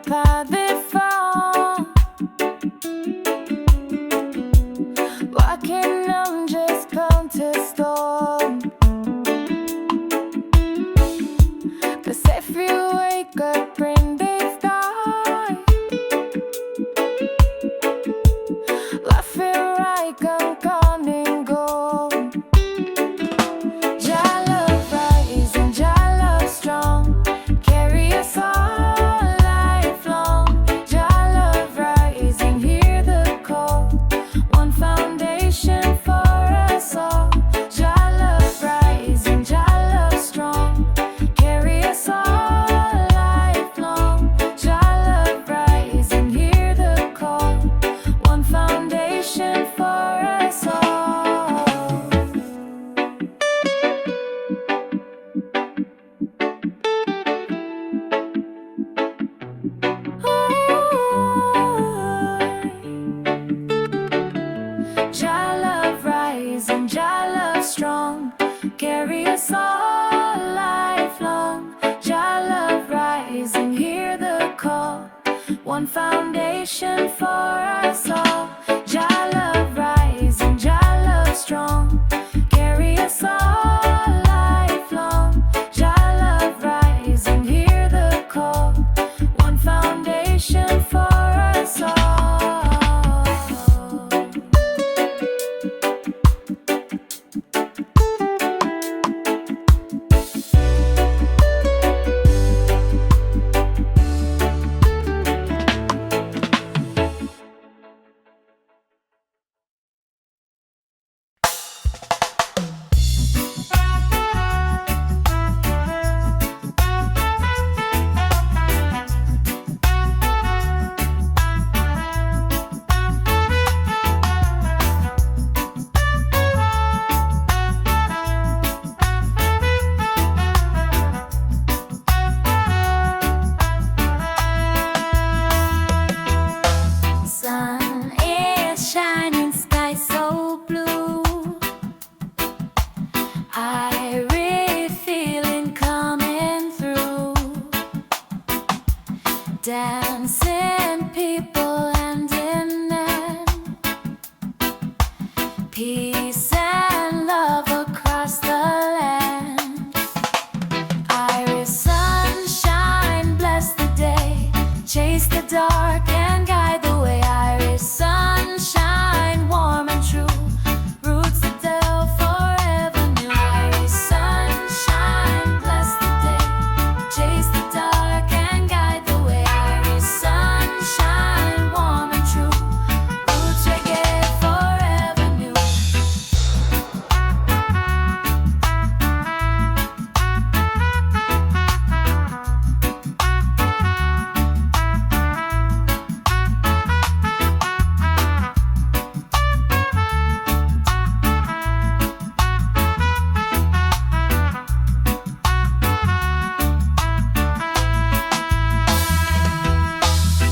pas défend. Walking on just bound to storm. Cause if you wake up and they've died, laughing like I'm gone and gone. Jah love rise and Jah love strong, carry us all lifelong. Jah love rise and hear the call, one foundation for us all. Jah love rise and Jah love strong, carry us all lifelong. Jah love rise and hear the call, one foundation for us all. Jah love rise and Jah love strong, carry us all lifelong. Jah love rise and hear the call, one foundation for us all. Jah love rise and Jah love strong, carry us all lifelong. Jah love rise and hear the call, one foundation for us all. Sun is shining, sky so blue. I really feeling coming through. Dancing people hand in hand, peace and love across the land. Iris sunshine, bless the day, chase the dark and guide the way. Iris sunshine, warm and true, roots that delve forever new. Iris sunshine, bless the day, chase the dark and guide the way. Iris sunshine, warm and true, roots reggae forever new.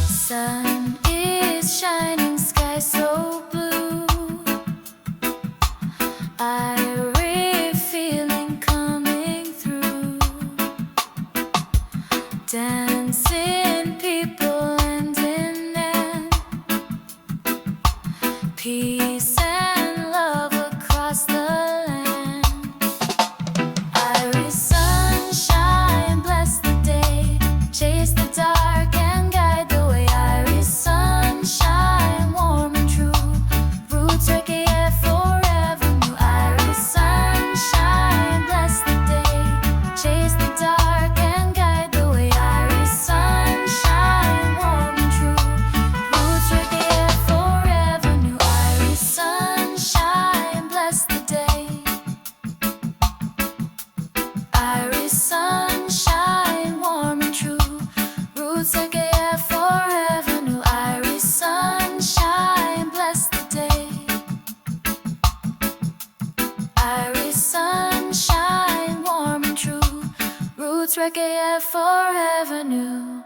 Sun is shining, sky so blue. I really feeling coming through. Dancing people hand in hand, peace and love across the land. Iris sunshine, bless the day, chase the dark and guide the way. Iris sunshine, warm and true, roots reggae forever new. Iris sunshine, bless the day, chase the dark and guide the way. Iris sunshine, warm and true, roots reggae forever new. Iris sunshine, bless the day. Iris sunshine, warm and true, roots reggae forever new. Iris sunshine, bless the day. Iris sunshine, warm and true, roots reggae forever new.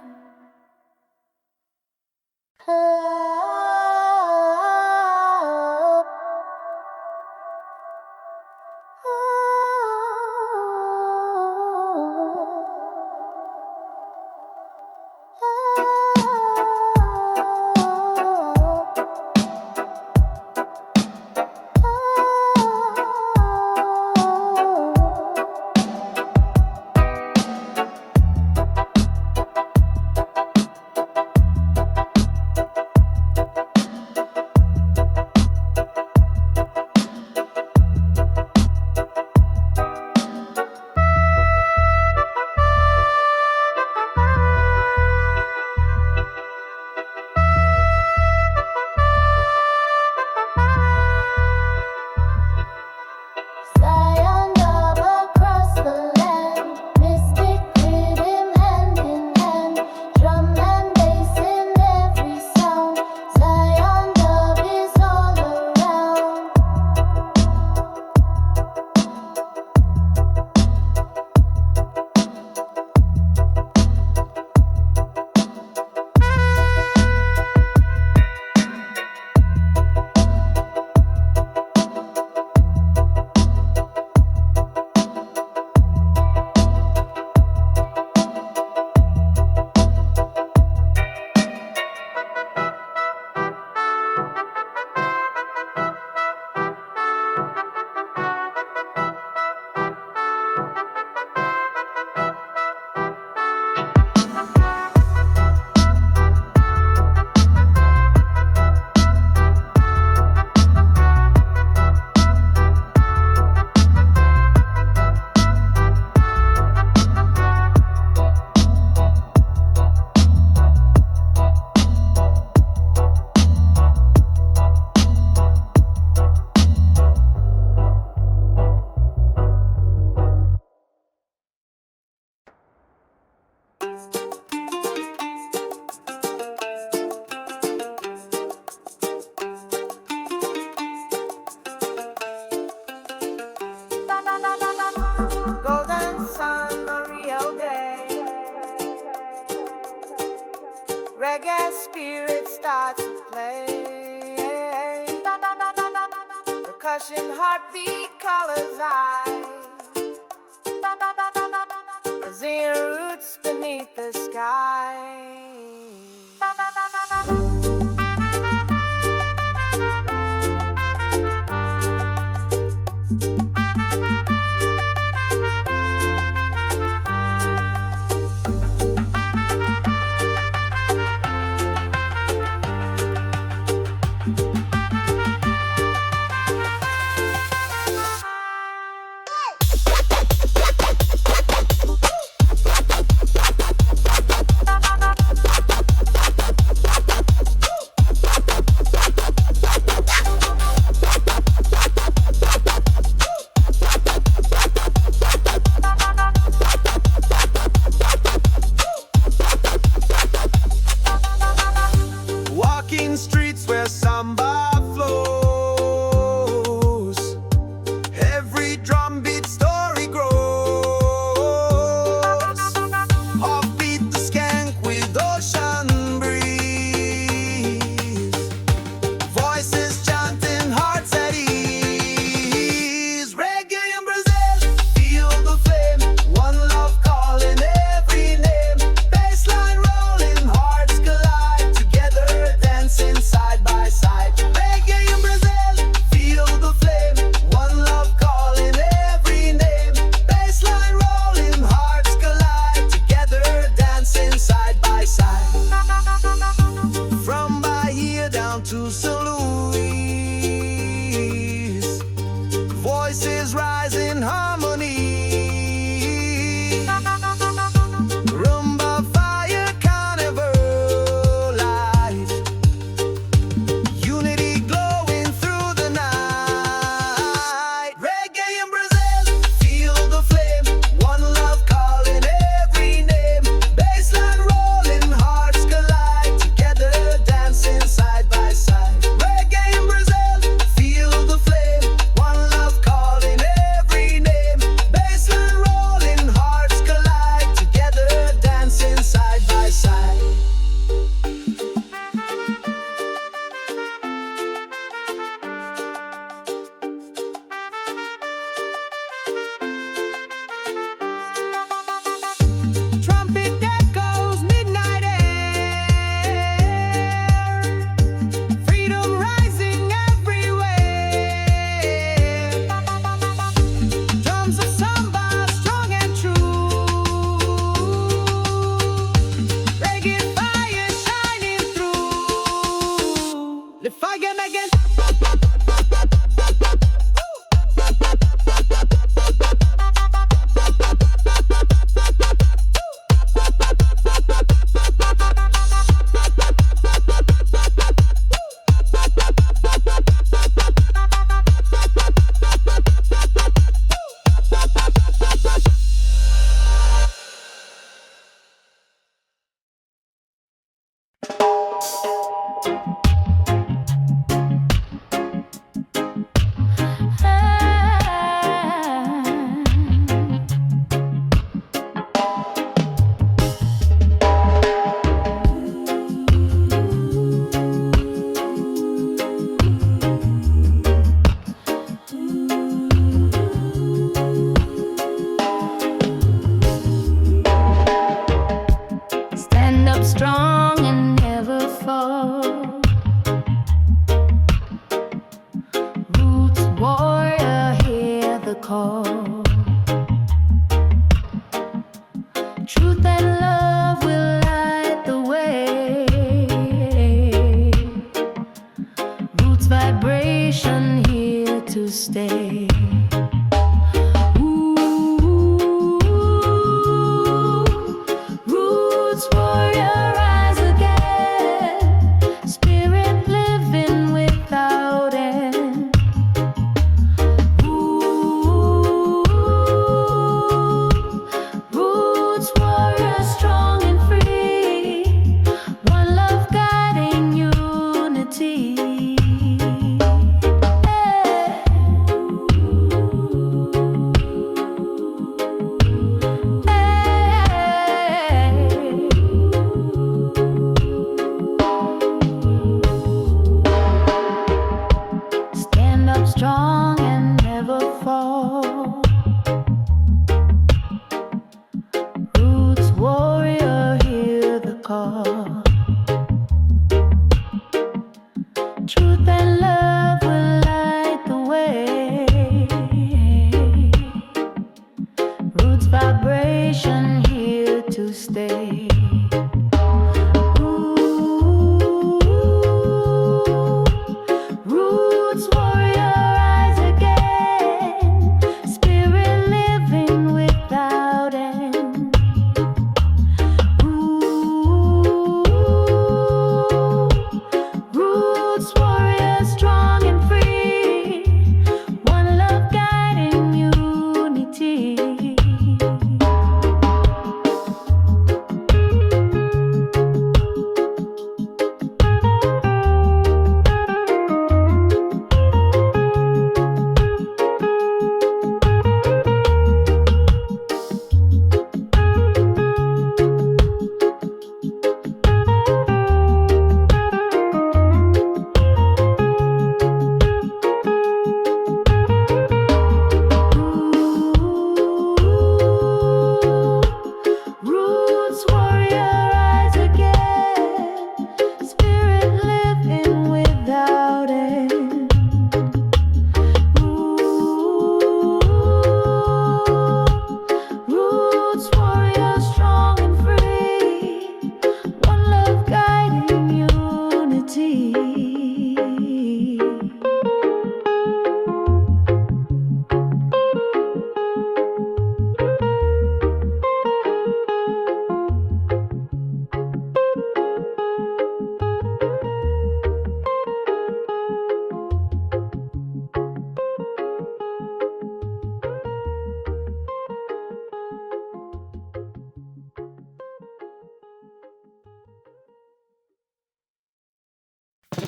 reggae spirit starts to play. Percussion, heartbeat, colors, eyes, seeing roots beneath the sky. Walking streets where samba flows, every drum beat story grows. Offbeat the skank with ocean breeze, voices chanting, hearts at ease. Reggae in Brazil, feel the flame, one love calling every name. Bassline rolling, hearts collide together, dancing side by side. Reggae in Brazil, feel the flame, one love calling every name. Bassline rolling, hearts collide together, dancing side by side. From Bahia down to St. Louis, voices rise in harmony. Rumba, fire, carnival light, unity glowing through the night. Reggae in Brazil, feel the flame, one love calling every name. Bassline rolling, hearts collide together, dancing side by side. Reggae in Brazil, feel the flame, one love calling every name. Bassline rolling, hearts collide together, dancing side by side. Trumpet echoes, midnight air, freedom rising everywhere. Drums of samba, strong and true, reggae fire shining through. Lift again, again. Stand up strong and never fall. In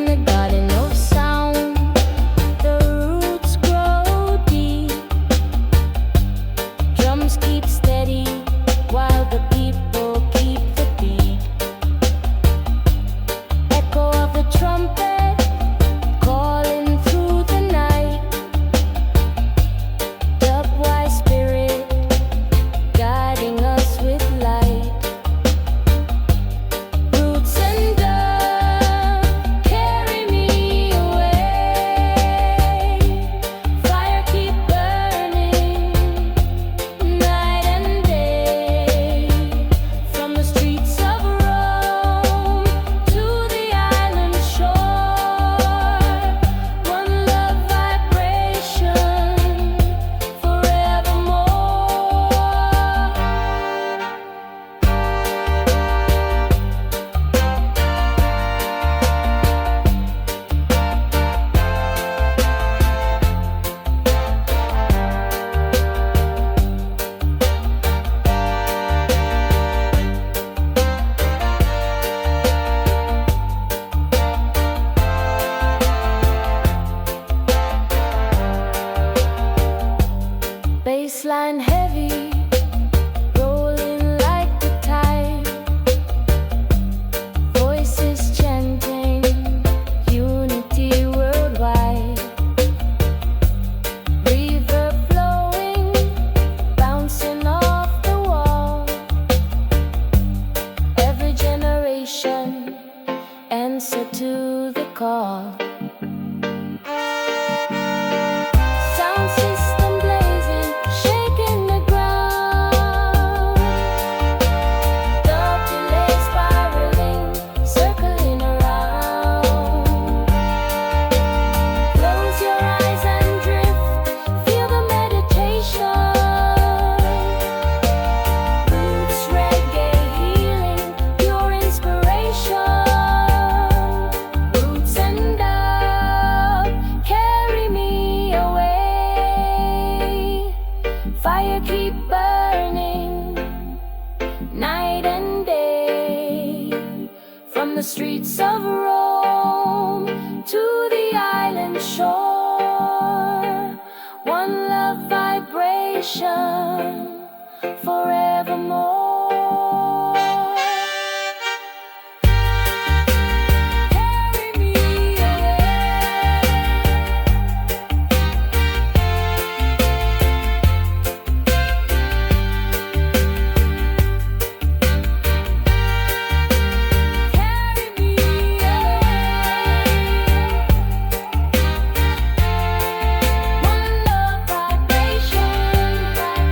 the garden of sound, the roots grow deep. Drums keep steady while the people keep the beat. Echo of the trumpet calling through the night. Dubwise spirit guiding us with light. Roots and dove carry me away. Fire keep burning night and day. From the streets of Rome to the island shore. One love vibration forevermore. Baseline heavy, rolling like the tide. Voices chanting unity worldwide. River flowing, bouncing off the wall. Every generation answer to the call. Sound system blazing, shaking the ground. Dub delay spiraling, circling around. Close your eyes and drift, feel the meditation. Roots reggae healing, pure inspiration. Roots and dub carry me away. Fire keep burning night and day. From the streets of Rome to the island shore. One love vibration forevermore. Carry me One love vibration.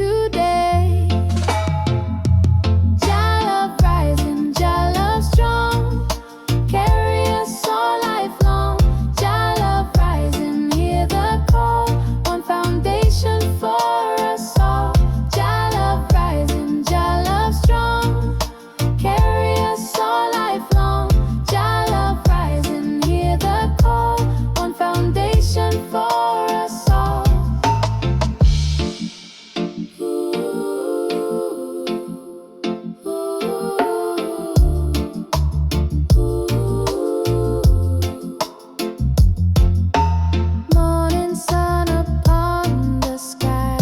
today. Jah love rising, Jah love strong, carry us all lifelong. Jah love rising, hear the call, one foundation for us all. Jah love rising, Jah love strong, carry us all lifelong. Jah love rising, hear the call, one foundation for us all. Morning sun upon the sky,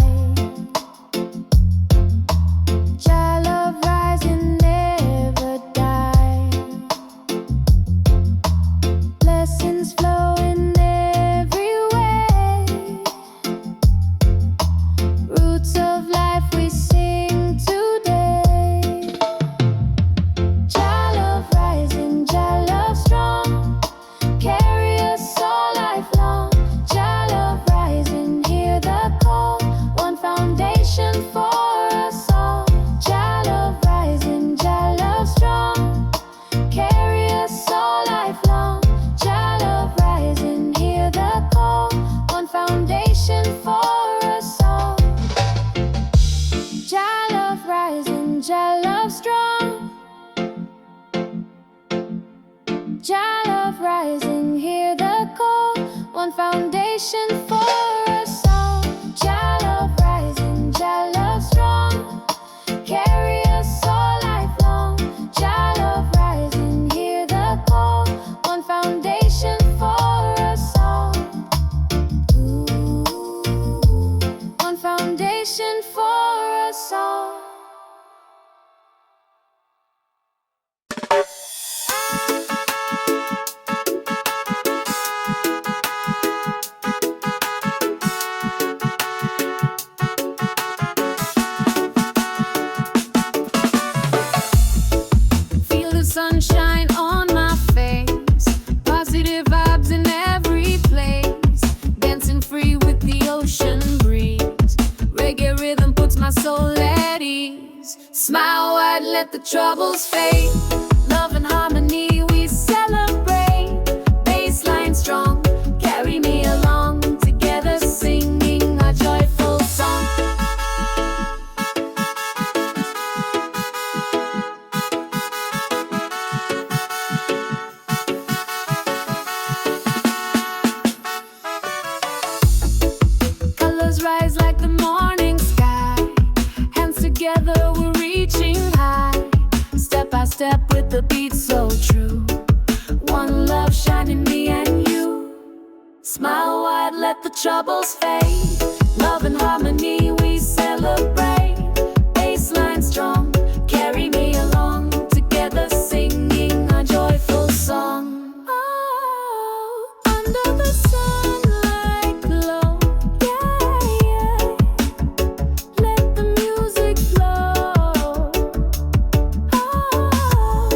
Jah love rising, never die. Blessings flowing every way, roots of life we sing today. Jah love rising, Jah love strong, carry us all lifelong. Jah love rising, hear the call, one foundation for us all. Jah love rising, Jah love strong, carry us all lifelong. Jah love rising, hear the call, one foundation for us all. Jah love rising, Jah love strong, Jah love rising, hear the call, one foundation for us all. Jah love rising, Jah love strong, carry us all lifelong. Jah love rising, hear the call, one foundation for us all. One foundation for us all. Feel the sunshine on my face, positive vibes in every place, dancing free with the ocean breeze. Reggae rhythm puts my soul at ease. Smile wide, let the troubles fade. Love and harmony we celebrate. Bassline strong, carry me along. Together singing a joyful song. Colors rise like the morning sky. Hands together we're reaching high. Step by step with the beat so true. One love shining me and you. Smile wide, let the troubles fade. Love and harmony we celebrate. Bassline strong, carry me along. Together singing a joyful song. Oh, under the sunlight glow, yeah, yeah. Let the music flow. Oh,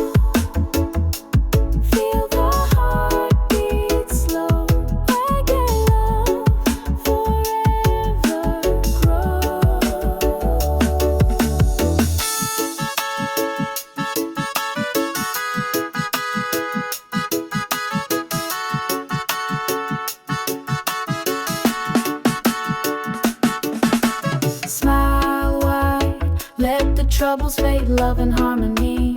feel the heartbeat slow. Reggae love forever grow. Smile wide, let the troubles fade. Love and harmony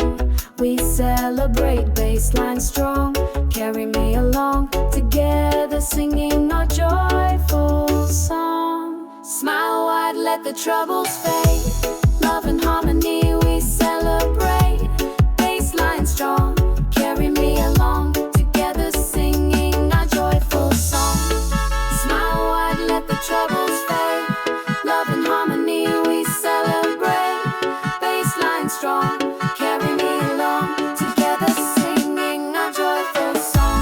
we celebrate. Bassline strong, carry me along. Together singing our joyful song. Smile wide, let the troubles fade. Love and harmony we celebrate. Bassline strong, carry me along. Together singing our joyful song. Smile wide, let the troubles fade. Love and harmony we celebrate. Bassline strong, carry me along. Together singing our joyful song.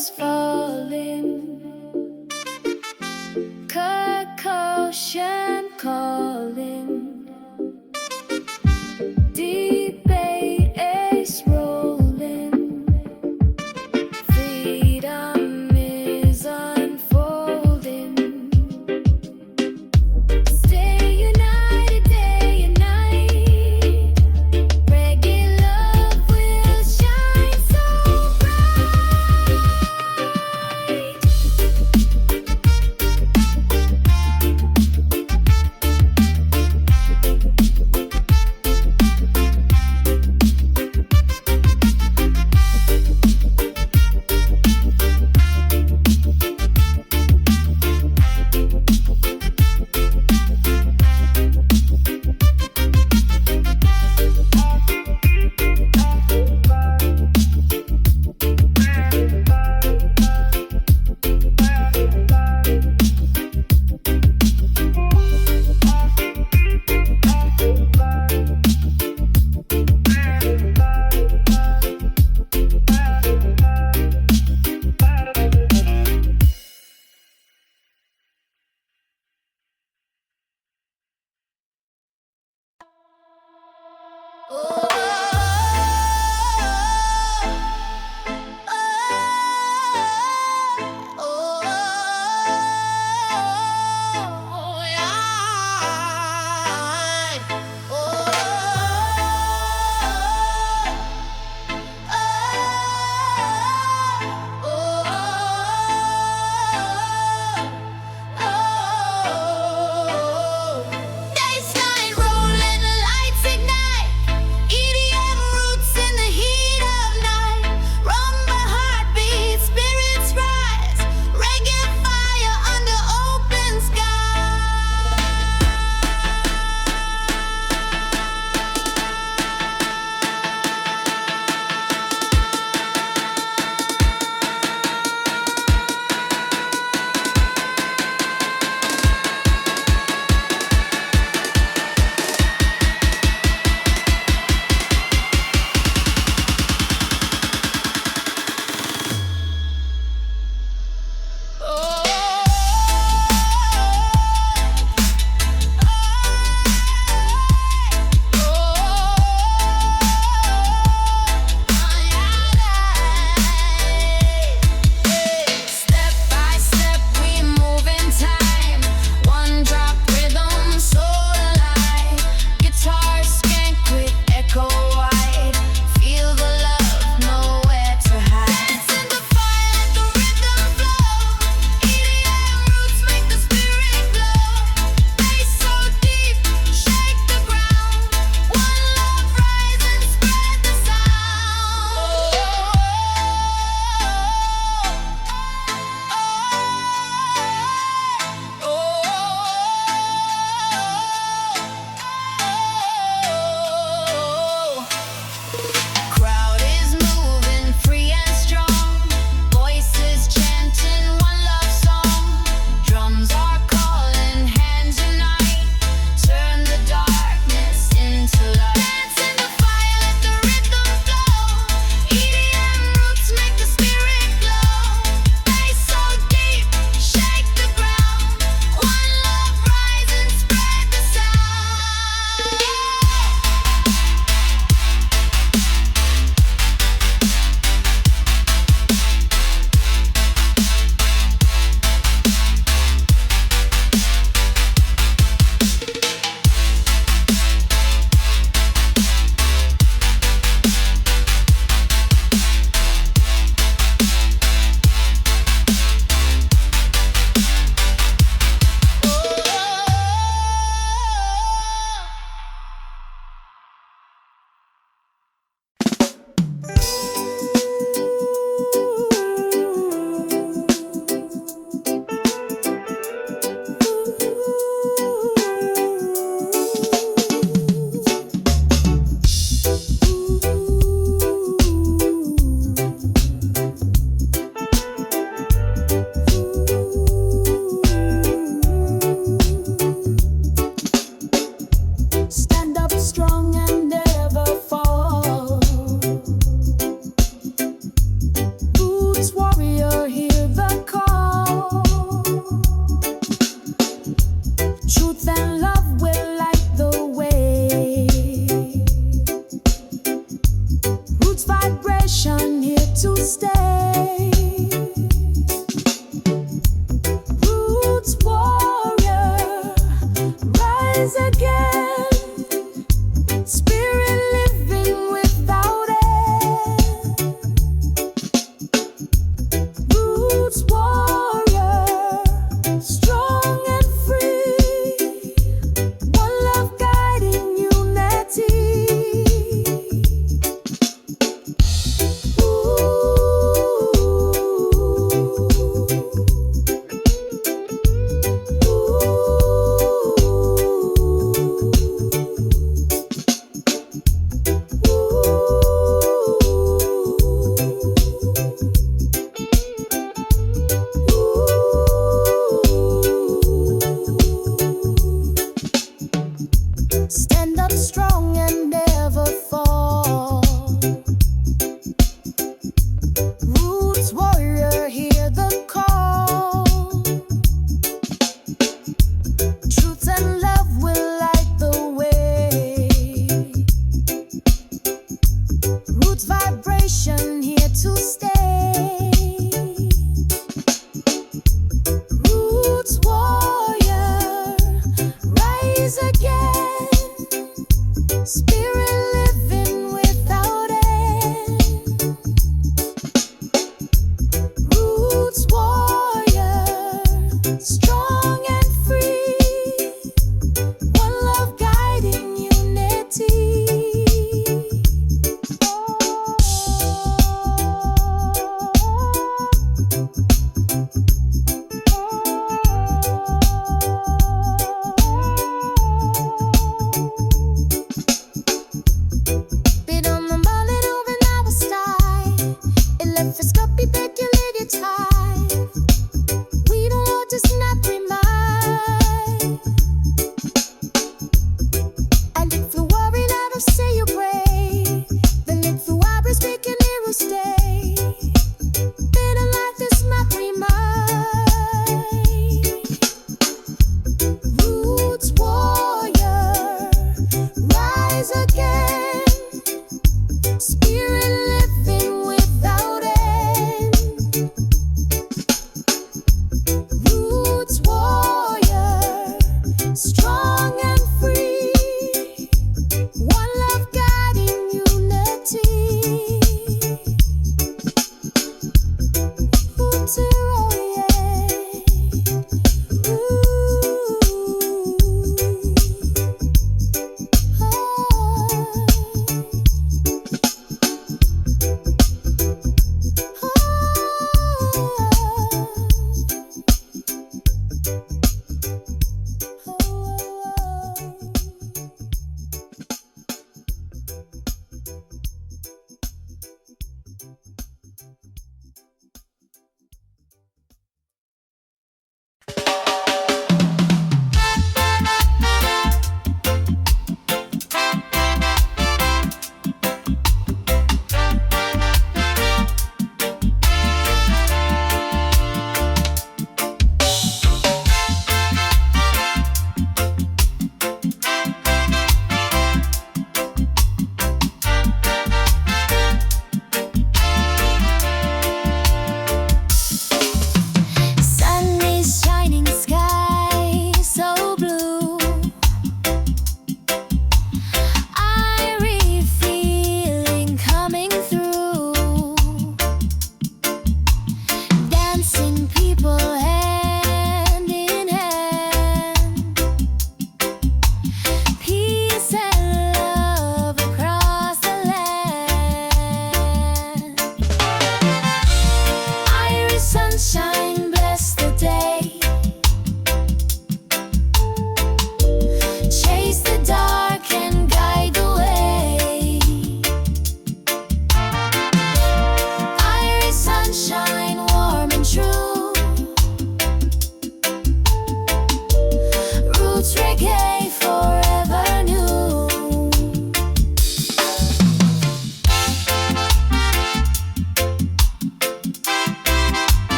is falling. Ocean calling. Debate is rolling. Freedom is unfolding. Stay united day and night. Reggae love will shine so bright. to stay. Roots warrior, rise again. Spirit living without end. Roots warrior, strong and free. One love guiding unity. Stand up strong and never fall. Roots warrior, hear the call. Truth and love will light the way. Roots vibration here to stay. Roots warrior, rise again. Spirit living without end. Roots warrior, strong and free. One love guiding unity.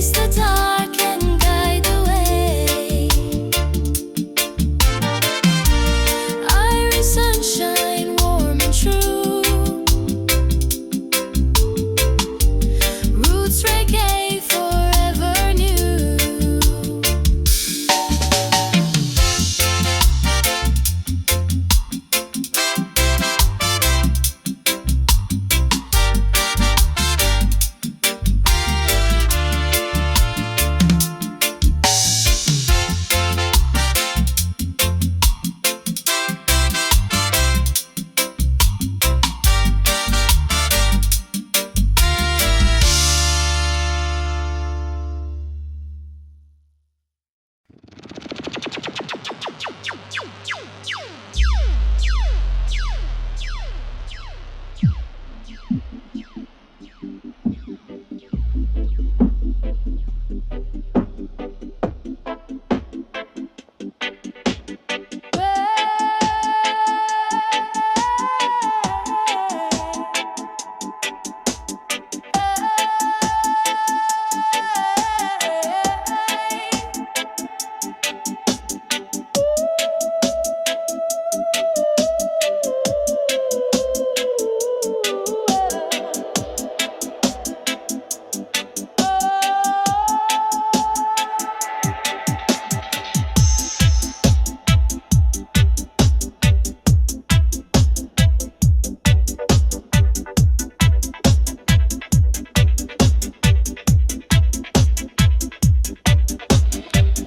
chase the dark and guide the way. Iris sunshine, warm and true. Roots reggae, forever new.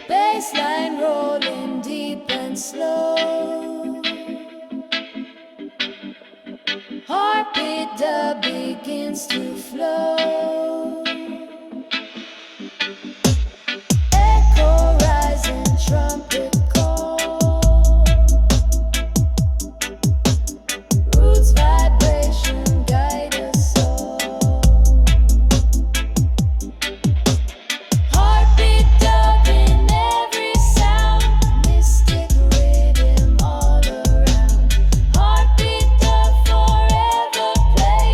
Bassline rolling deep and slow. Heartbeat that begins to flow. Echo rising, trumpet call. Roots vibration guide us all. Heartbeat dubbing every sound, mystic rhythm all around. Heartbeat dub forever play,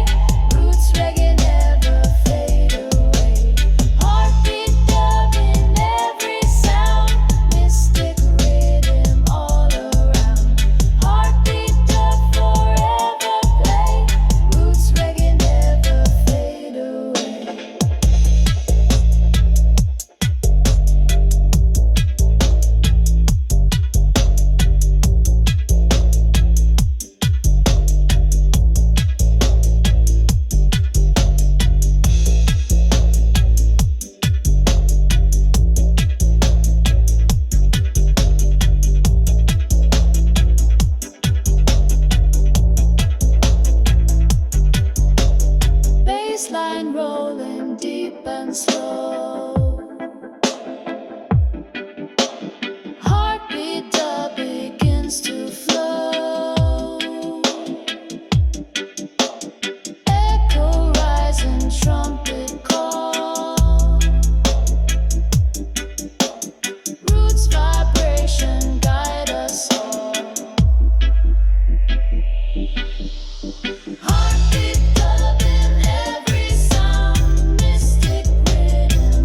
roots reggae never fade away. Heartbeat dubbing every sound, mystic rhythm all around. Heartbeat dub forever play, roots reggae never fade away. Bassline rolling deep and slow. Heartbeat dub begins to flow. Echo rising, trumpet call. Roots vibration guide us all. Heartbeat dubbing every sound, mystic rhythm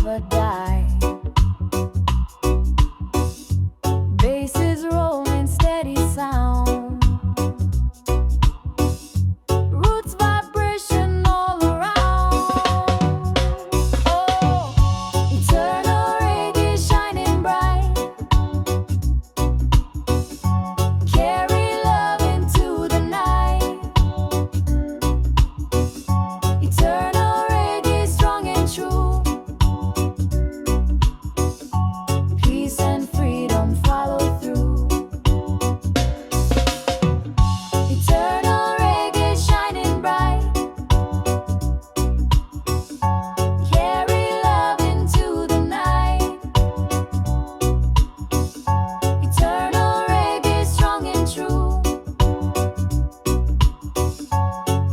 never die. Basses rolling steady sound, roots vibration all around. Oh, eternal reggae shining bright, carry love into the night. Eternal reggae strong and true, peace and freedom follow through. Eternal reggae shining bright, carry love into the night. Eternal reggae strong and true,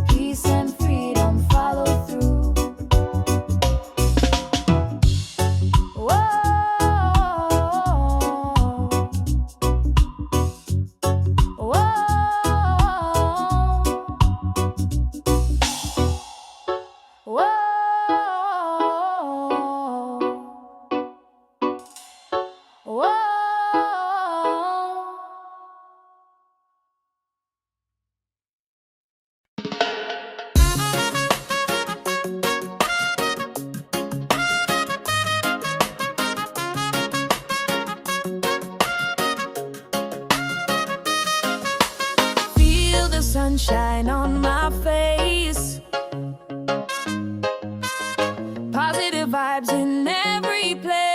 peace and freedom follow through. Whoa, whoa, whoa, whoa. Feel the sunshine on my face, positive vibes in every place,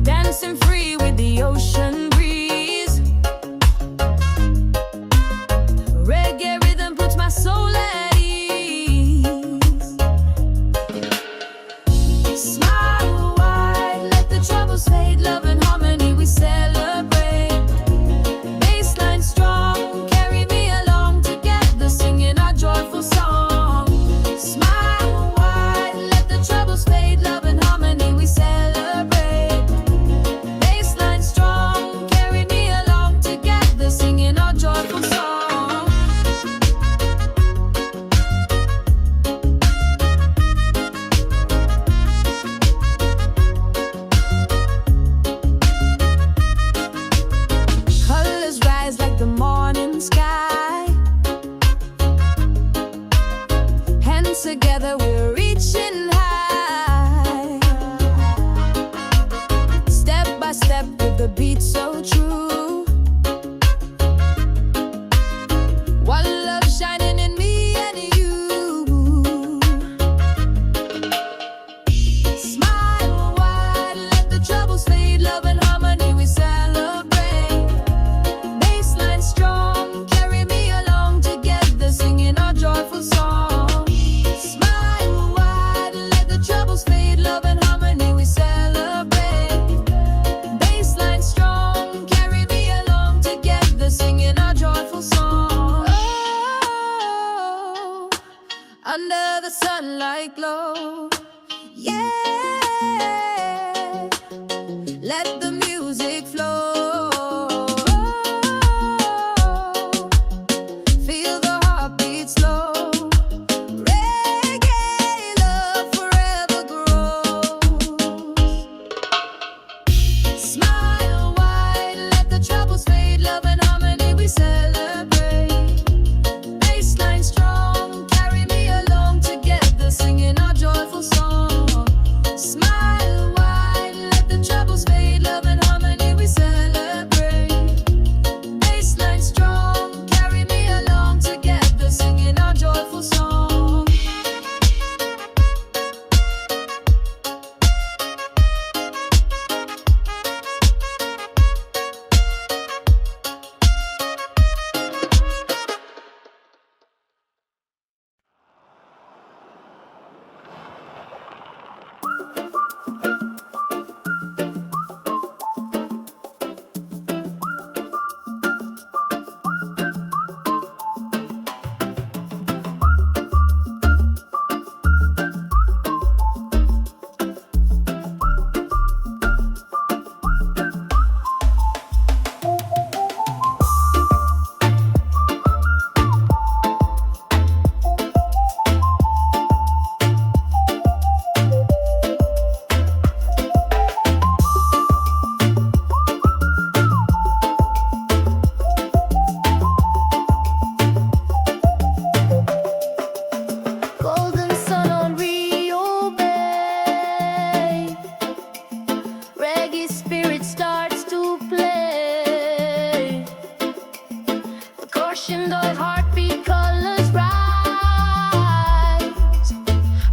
dancing free with the ocean breeze. Reggae rhythm puts my soul at ease. Smile wide, let the troubles fade, love and harmony we celebrate. Bassline strong, carry me along together, singing our joyful song. Smile wide, let the troubles fade, love and harmony we celebrate. Bassline strong, carry me along together, singing our joyful song. Colors rise like the morning sky. Hands together, we're reaching high. Step by step with the beat so true. One love shining in me and you. Smile wide, let the troubles fade, love and harmony we celebrate. Bassline strong, carry me along together, singing our joyful song. Smile wide, let the troubles fade, love and harmony we celebrate. Bassline strong, carry me along together, singing our joyful song. Oh, under the sunlight glow, yeah. Let the music flow. Feel the heartbeat slow. Reggae love forever grows. Smile wide, let the troubles fade, love and harmony we celebrate. Bassline strong, carry me along together, singing our joyful song. Smile wide, let the troubles fade, love and harmony we celebrate.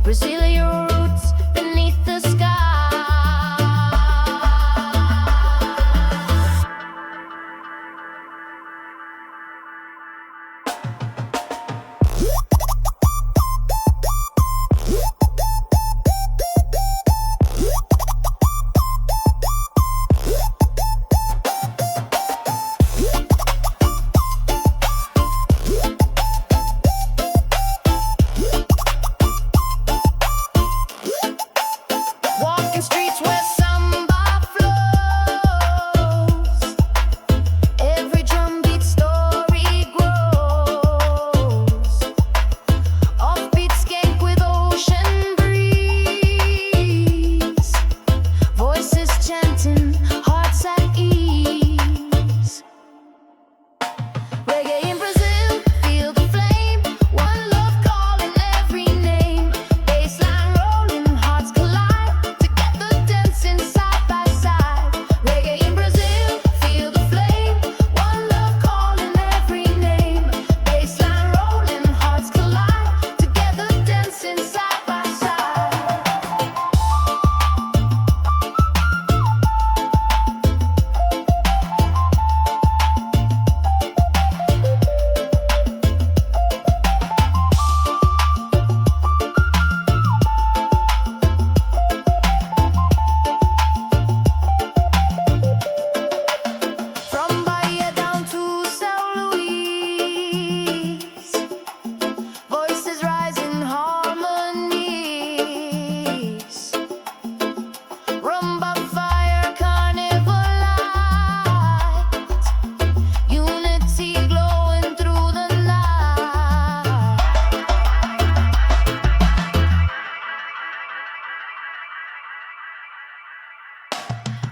Brazil, your roots beneath the sky. Walking streets where samba flows, every drumbeat story grows. Offbeat skank with ocean breeze, voices chanting, hearts at ease. Reggae in Brazil, feel the flame. One love calling every name. Bassline rolling, hearts collide. Together dancing side by side. Reggae in Brazil, feel the flame. One love calling every name. Bassline rolling, hearts collide. Together dancing side by side. From Bahia down to São Luís, voices rise in harmonies. Rumba fire, carnival light, unity glowing through the night.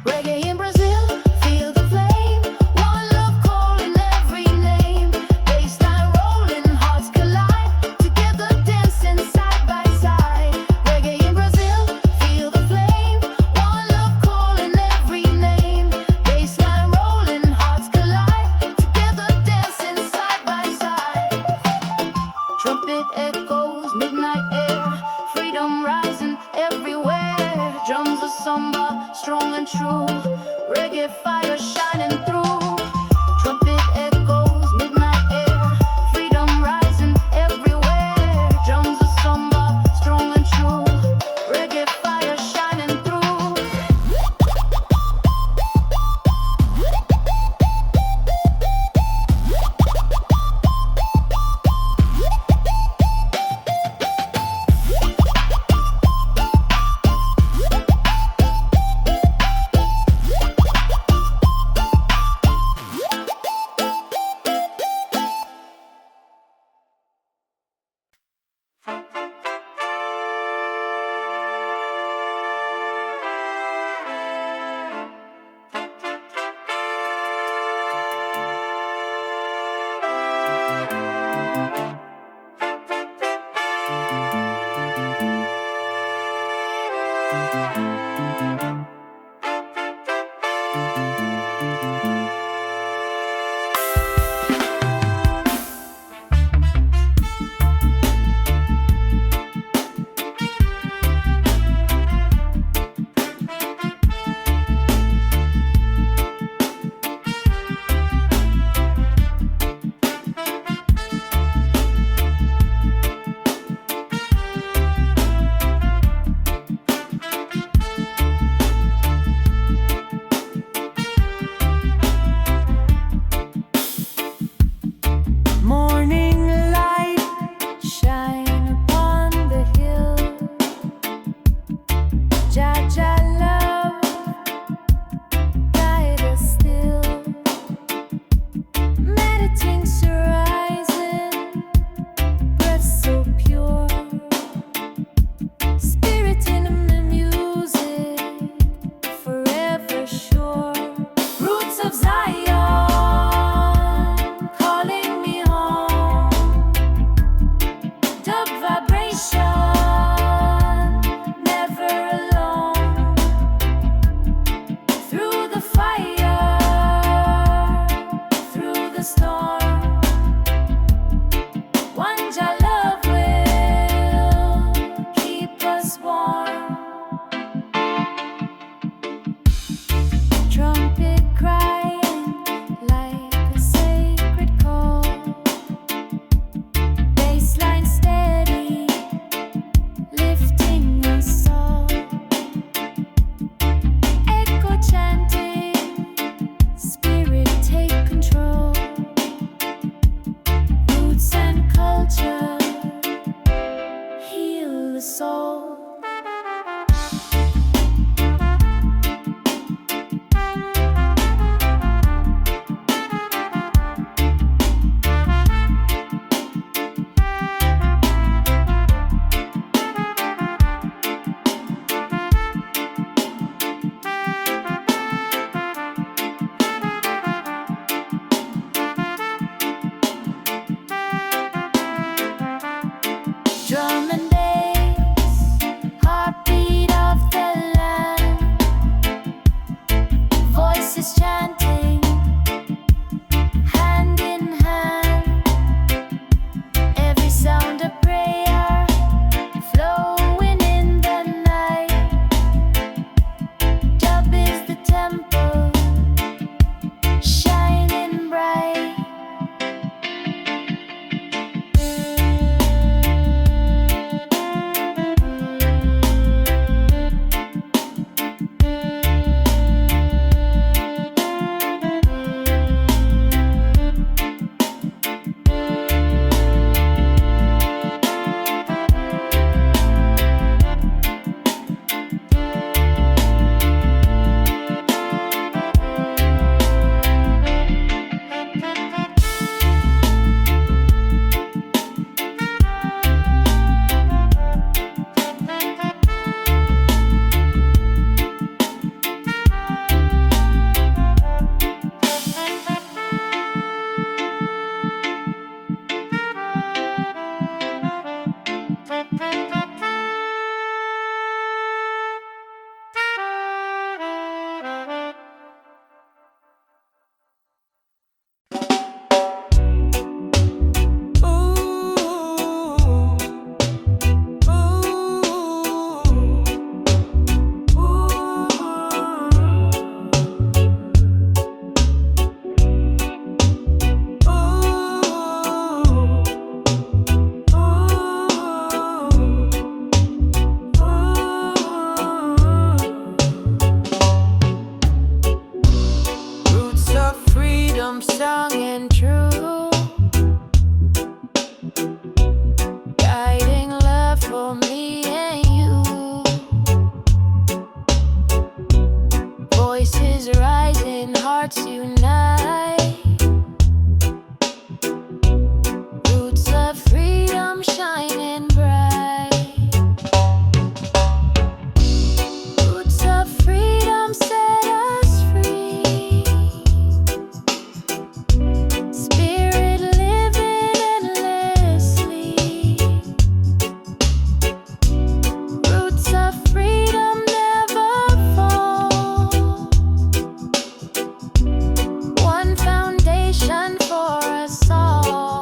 Reggae in Brazil, feel the flame. One love calling every name. Bassline rolling, hearts collide. Together dancing side by side. Reggae in Brazil, feel the flame. One love calling every name. Bassline rolling, hearts collide. Together dancing side by side. Trumpet echoes, midnight air, freedom rising everywhere. Drums of samba, strong and true. Reggae fire shining through. Trumpet echoes, midnight air, freedom rising everywhere. Drums of samba, strong and true. Reggae fire shining through. soul. Drum and bass, heartbeat of the land, voices chanting, hand in hand, every sound a prayer, flowing in the night. Dub is the temple, shining bright. Roots of freedom, strong and true, guiding love for me and you. Voices rising, hearts unite. Roots of freedom, shining bright. Roots of freedom set us free. Spirit living endlessly. Roots of freedom never fall. One foundation for us all.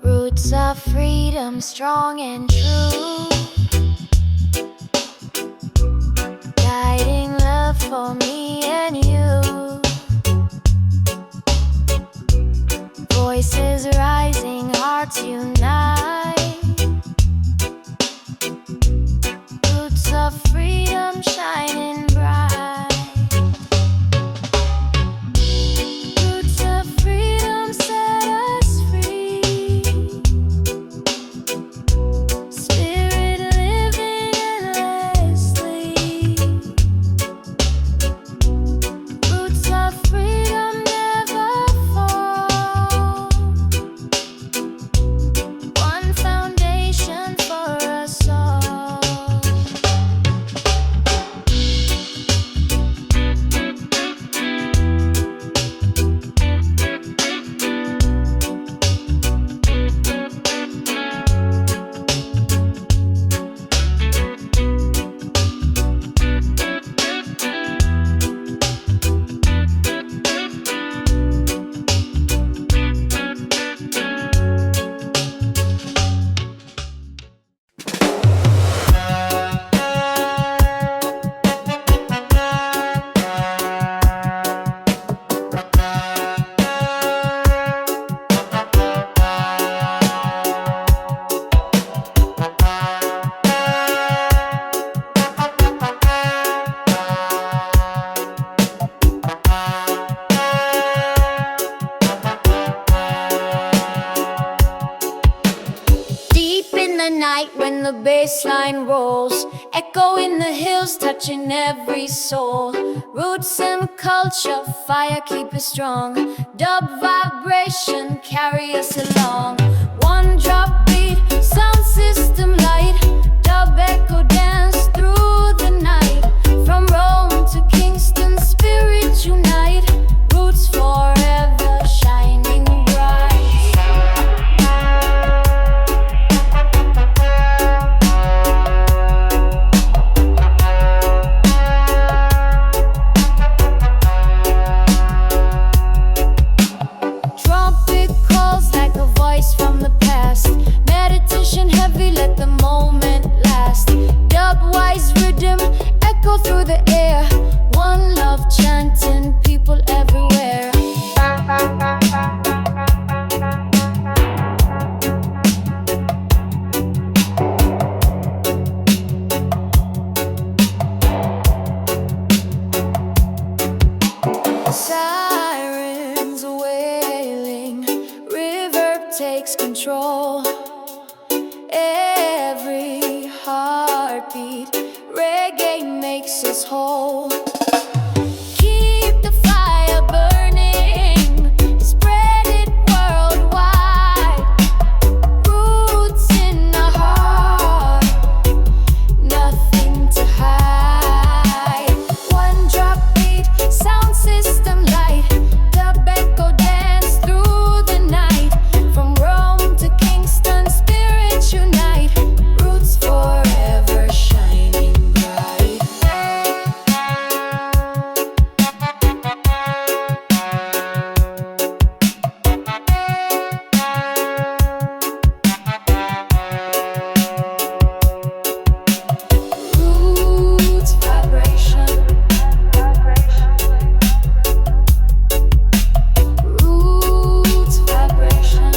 Roots of freedom, strong and true, guiding love for me and you. Voices rising, hearts unite. Roots of freedom, shining bright. Roots of freedom set us free. Spirit living endlessly. Roots of freedom never fall. One foundation for us all. bassline rolls, echo in the hills, touching every soul. Roots and culture, fire keep us strong. Dub vibration, carry us along. One drop beat, sound system light. Dub echo dance through the night. From Rome to Kingston, spirit unite. Roots forever shining bright. Trumpet calls like a voice from the past. Meditation heavy, let the moment last. Dub-wise rhythm echo through the air. One love chanting, people everywhere. Sirens wailing, reverb takes control. Every heartbeat, reggae makes us whole. Keep the fire burning, spread it worldwide. Roots in the heart, nothing to hide. One drop beat, sound system light. Dub echo dance through the night. From Rome to Kingston, spirits unite. Roots forever shining bright. Roots vibration. Roots vibration.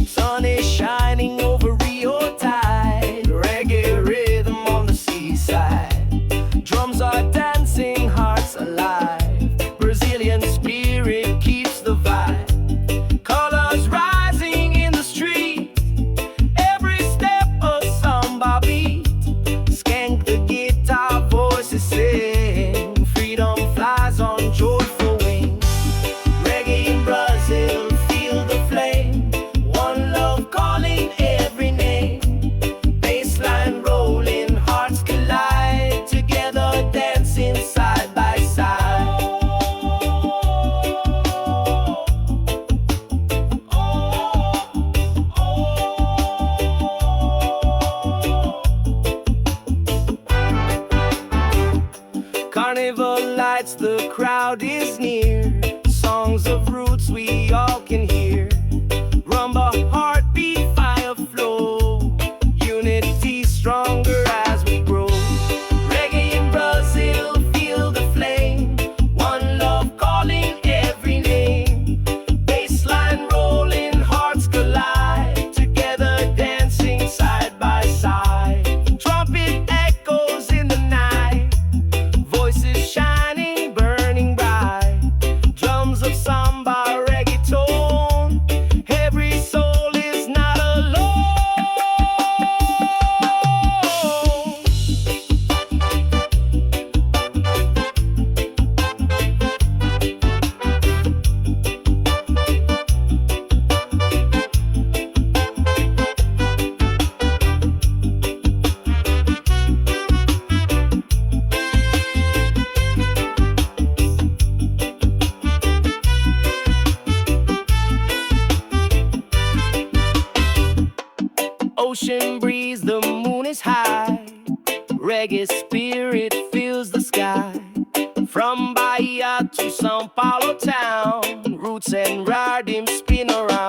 Sun is shining over Rio Tide. Reggae rhythm on the seaside. Drums are dancing, hearts alive. Brazilian spirit keeps the vibe. Colors rising in the street. Every step a samba beat. Skank the guitar, voices sing. Freedom flies on joyful wings. Reggae in Brazil, feel the flame. One love calling every name. Bassline rolling, hearts collide. Together dancing side by side. Carnival lights, the crowd is near. Songs of roots we all can hear. Rumba, heartbeat, fire flow. Unity stronger as we grow. Reggae in Brazil, feel the flame. One love calling every name. Bassline rolling, hearts collide. Together dancing side by side. Trumpet echoes in the night. Voices shining, burning bright. Drums of samba, reggaeton. ocean breeze, the moon is high. Reggae spirit fills the sky. From Bahia to Sao Paulo town, roots and rhythm spin around.